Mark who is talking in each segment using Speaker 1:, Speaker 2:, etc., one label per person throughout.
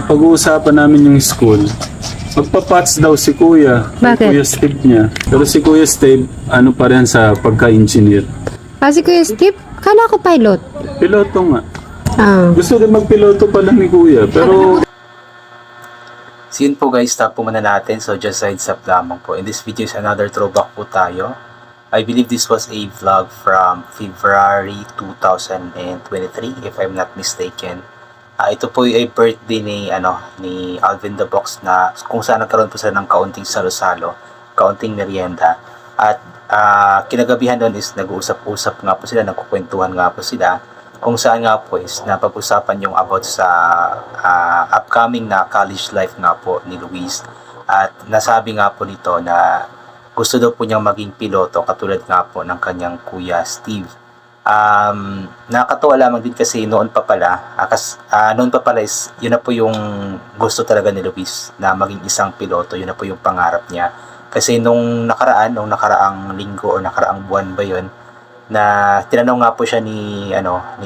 Speaker 1: napag-uusapan namin yung school. Magpa-patch daw si Kuya.
Speaker 2: Bakit?
Speaker 1: Kuya Steve niya. Pero si Kuya Steve, ano pa rin sa pagka-engineer.
Speaker 2: Kasi Kuya Steve, kala ko pilot.
Speaker 1: Piloto nga.
Speaker 2: Ah.
Speaker 1: Gusto din magpiloto pala ni Kuya. Pero
Speaker 3: So yun po guys, stop po muna natin. So just heads up lamang po. In this video is another throwback po tayo. I believe this was a vlog from February 2023 if I'm not mistaken. Ito po ay birthday ni Alvin the Box na kung saan nagkaroon po sila ng kaunting salo-salo, kaunting merienda. At kinagabihan doon is nag-uusap-usap nga po sila, nagkukwentuhan nga po sila. Kung saan nga po is napag-usapan yung about sa upcoming na college life nga po ni Luis. At nasabi nga po nito na gusto daw po niyang maging piloto katulad nga po ng kanyang kuya Steve. Nakakatuwa lamang din kasi noon pa pala is yun na po yung gusto talaga ni Luis na maging isang piloto, yun na po yung pangarap niya. Kasi nung nakaraang linggo o nakaraang buwan ba yun, na tinanong nga po siya ni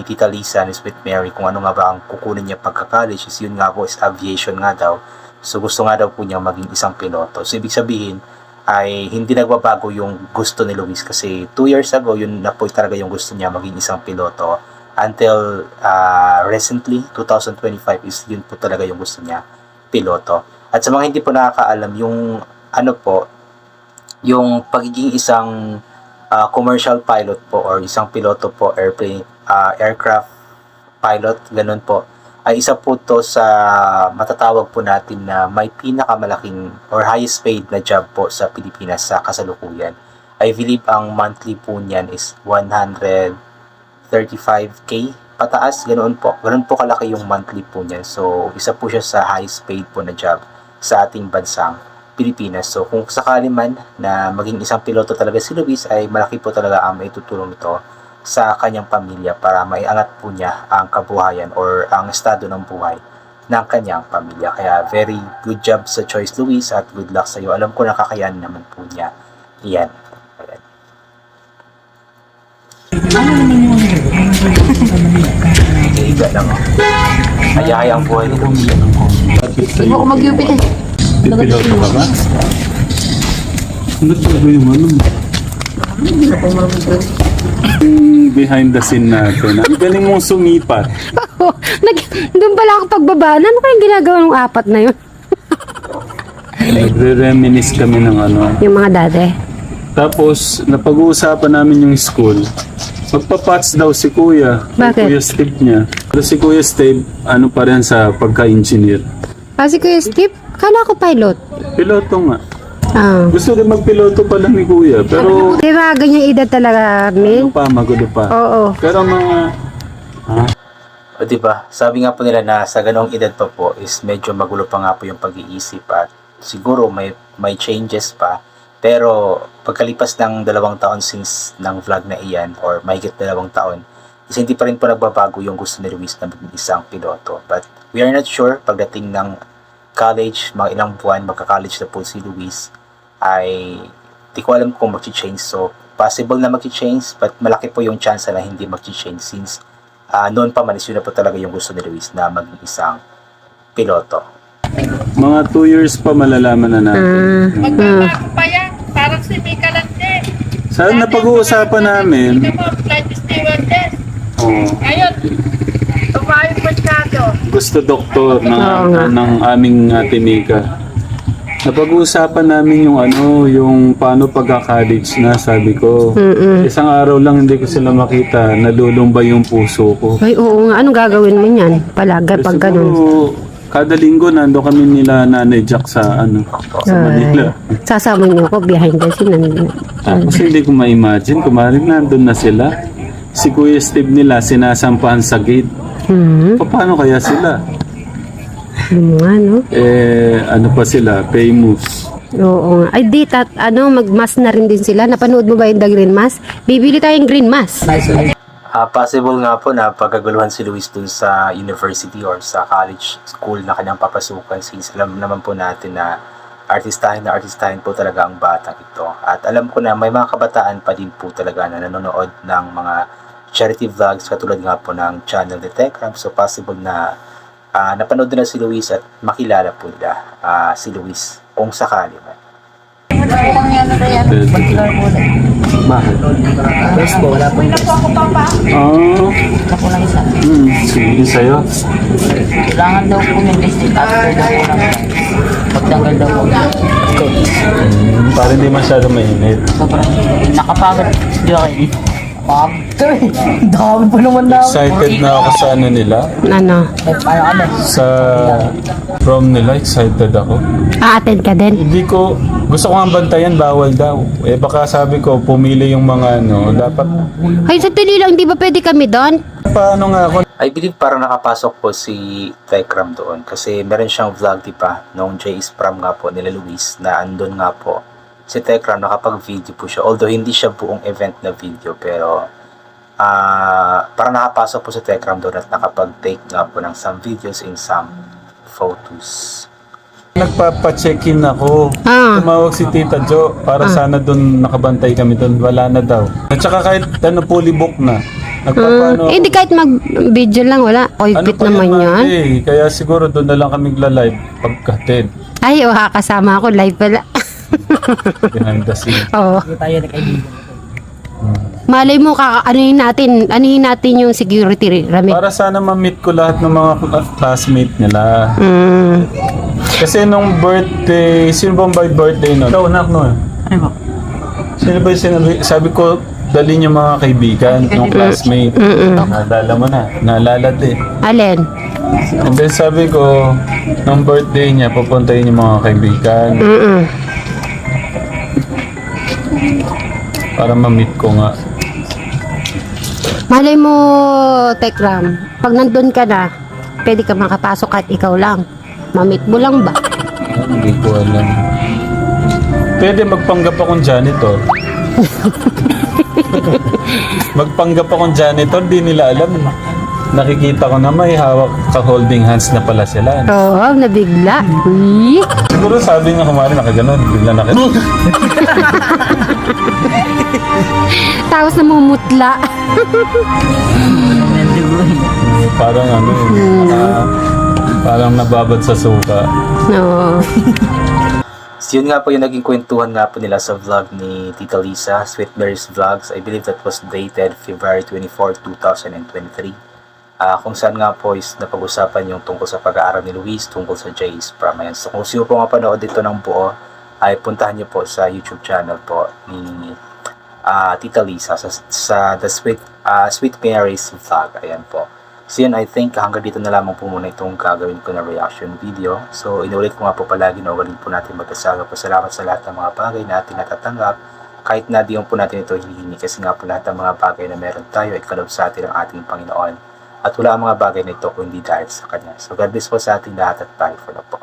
Speaker 3: Tita Lisa, ni Sweet Mary kung ano nga ba ang kukunin niya pagka-college. Is yun nga po is aviation nga daw. So gusto nga daw po niya maging isang piloto. So ibig sabihin ay hindi nagbabago yung gusto ni Luis kasi 2 years ago yun na po talaga yung gusto niya maging isang piloto until recently 2025 is yun po talaga yung gusto niya, piloto. At sa mga hindi po nakakaalam yung yung pagiging isang commercial pilot po or isang piloto po, aircraft pilot, ganun po, ay isa po to sa matatawag po natin na may pinakamalaking or highest paid na job po sa Pilipinas sa kasalukuyan. I believe ang monthly po niyan is 135k pataas, ganun po kalaki yung monthly po niyan. So isa po siya sa highest paid po na job sa ating bansang Pilipinas. So kung sakali man na maging isang piloto talaga si Luis, ay malaki po talaga ang maitutulong ito sa kanyang pamilya para maiangat po niya ang kabuhayan or ang estado ng buhay ng kanyang pamilya. Kaya very good job sa choice, Luis, at good luck sa iyo. Alam ko nakakayanan naman po niya yan. Higa lang ako. Hayay ang buhay ni Luis.
Speaker 2: Hindi mo ako mag-UP eh.
Speaker 1: piloto ka ba? Ano talaga yung behind the scene natin? Ang galing mong sumipat.
Speaker 2: Doon pala ako pagbaba. Ano kayang ginagawa ng apat na yun?
Speaker 1: Nagre-reminisce kami ng
Speaker 2: Yung mga dati.
Speaker 1: Tapos, napag-uusapan namin yung school. Magpa-patch daw si Kuya.
Speaker 2: Bakit?
Speaker 1: Kuya Steve niya. Pero si Kuya Steve, ano pa rin sa pagka-engineer.
Speaker 2: Kasi Kuya Steve, kala ko pilot.
Speaker 1: Piloto nga.
Speaker 2: Ah.
Speaker 1: Gusto din magpiloto pala ni Kuya. Pero,
Speaker 2: Di ba ganyan edad talaga, Mil?
Speaker 1: magulo pa.
Speaker 2: Oo.
Speaker 1: Pero mga...
Speaker 3: O diba, sabi nga po nila na sa ganong edad pa po is medyo magulo pa nga po yung pag-iisip at siguro may changes pa. Pero pagkalipas ng 2 taon since ng vlog na iyan or mahigit 2 taon, is hindi pa rin po nagbabago yung gusto ni Luis na maging isang piloto. But we are not sure pagdating ng college, mga ilang buwan magka-college na po si Luis, ay di ko alam kung mag-change. So possible na mag-change, but malaki po yung chance na hindi mag-change since noon pa man is yun na po talaga yung gusto ni Luis na maging isang piloto.
Speaker 1: Mga 2 years pa malalaman na natin.
Speaker 4: Magbabago pa yan. Parang si Mika lang din.
Speaker 1: Saan napag-uusapan namin?
Speaker 4: Ito mo, flight stewardess.
Speaker 1: Oh,
Speaker 4: Ngayon, tumayo masyado.
Speaker 1: gusto doktor
Speaker 2: Oo nga.
Speaker 1: ng aming Ate Mika. Napag-uusapan namin yung paano pagka-college na, sabi ko. Isang araw lang hindi ko sila makita, nadulumba yung puso ko.
Speaker 2: Ay, oo nga. Anong gagawin mo niyan? Palaga pag ganun.
Speaker 1: Siguro, kada linggo nando kami nila Nanay Jack sa Manila.
Speaker 2: Sasama niyo ako behind the scene.
Speaker 1: Tapos hindi ko ma-imagine, kumarin nandun na sila. Si Kuya Steve nila sinasampahan sa gate. Paano kaya sila?
Speaker 2: Yung nga, no?
Speaker 1: Ano pa sila? Famous.
Speaker 2: Oo nga. Ay, mag-mask na rin din sila. Napanood mo ba yung The Green Mask? Bibili tayong Green Mask.
Speaker 3: Possible nga po na pagkaguluhan si Luis dun sa university or sa college school na kanyang papasukan since alam naman po natin na artistahin po talaga ang batang ito. At alam ko na may mga kabataan pa din po talaga na nanonood ng mga charity vlogs katulad nga po ng channel ni Tekram. So possible na napanood nila si Luis at makilala po nila si Luis kung sakali man.
Speaker 1: Bakit?
Speaker 5: First po, wala po yung test.
Speaker 1: Oh.
Speaker 5: Wala po lang isa.
Speaker 1: Sige sa'yo.
Speaker 5: Kailangan daw po yung test after daw po lang. Pagtanggal daw po.
Speaker 1: Para hindi masyado mainit.
Speaker 5: Sobrang nakapagod. Di ba kayo? After eh. Dami pa naman na.
Speaker 1: Excited na ako sa ano nila.
Speaker 2: Ano?
Speaker 5: Eh, paano kami?
Speaker 1: Sa prom nila, excited ako.
Speaker 2: A-attend ka din?
Speaker 1: Hindi ko, gusto ko nga bantayan, bawal daw. Eh baka sabi ko, pumili yung mga ano, dapat,
Speaker 2: Ay, sa lang, di ba pwede kami doon?
Speaker 1: paano nga ako?
Speaker 3: I believe parang nakapasok po si Tekram doon kasi meron siyang vlog diba noong J's prom nga po nila Luis na andun nga po si Tekram, nakapag-video po siya, although hindi siya buong event na video, pero parang nakapasok po si Tekram doon at nakapag-take nga po ng some videos and some photos.
Speaker 1: Nagpapacheck-in ako.
Speaker 2: Ah.
Speaker 1: Tumawag si Tita Jo para sana doon nakabantay kami doon. Wala na daw. At saka kahit ano, fully book na. Nagpapaano
Speaker 2: Eh, di kahit mag-video lang, wala. Oy,
Speaker 1: ano
Speaker 2: fit
Speaker 1: pa
Speaker 2: naman
Speaker 1: yan,
Speaker 2: yan.
Speaker 1: Mate? Kaya siguro doon na lang kami live pagka-10.
Speaker 2: Ay, kasama ako, live pala.
Speaker 1: Behind the scene.
Speaker 2: Oo.
Speaker 5: Hindi tayo nagkaibigan.
Speaker 2: Malay mo, anuhin natin yung security, Rami.
Speaker 1: Para sana ma-meet ko lahat ng mga classmate nila. Kasi nung birthday, sino bang by birthday nun? Ikaw, anak, no?
Speaker 5: Ano ba?
Speaker 1: Sino ba yung sinabi? Sabi ko, dalhin yung mga kaibigan, yung classmate. Naalala mo na. Naalala din.
Speaker 2: Alin?
Speaker 1: And then sabi ko, nung birthday niya, pupuntahin yung mga kaibigan. Para ma-meet ko nga.
Speaker 2: Malay mo, Tekram, pag nandun ka na, pwede ka makapasok kahit ikaw lang. Mamit mo lang ba?
Speaker 1: Hindi ko alam. Pwede magpanggap akong janitor. Magpanggap akong janitor, di nila alam. Nakikita ko na may hawak ka holding hands na pala sila.
Speaker 2: Oo, nabigla. Uy.
Speaker 1: Siguro sabi niya kumari nakaganon, bigla nakaganon.
Speaker 2: Tapos namumutla.
Speaker 1: Parang ano parang nababad sa suka.
Speaker 2: No.
Speaker 3: So yun nga po yung naging kwentuhan nga po nila sa vlog ni Tita Lisa, Sweet Mary's Vlogs. I believe that was dated February 24, 2023. Kung saan nga po is napag-usapan yung tungkol sa pag-aaral ni Luis, tungkol sa J's prom. Ayan. So kung sino po mapanood dito ng buo, ay puntahan niyo po sa YouTube channel po ni Tita Lisa sa The Sweet Mary's Vlog. Ayan po. So yun, I think hanggang dito na lamang po muna itong gagawin ko na reaction video. So inulit ko nga po palagi na ugaling po natin mag-asaga. Pasalamat sa lahat ng mga bagay na ating natatanggap. Kahit na di po natin ito hinihingi kasi nga po lahat ng mga bagay na meron tayo ay kalob sa atin ng ating Panginoon. At wala ang mga bagay na ito kung hindi dahil sa Kanya. So God bless po sa ating lahat at bye for now po.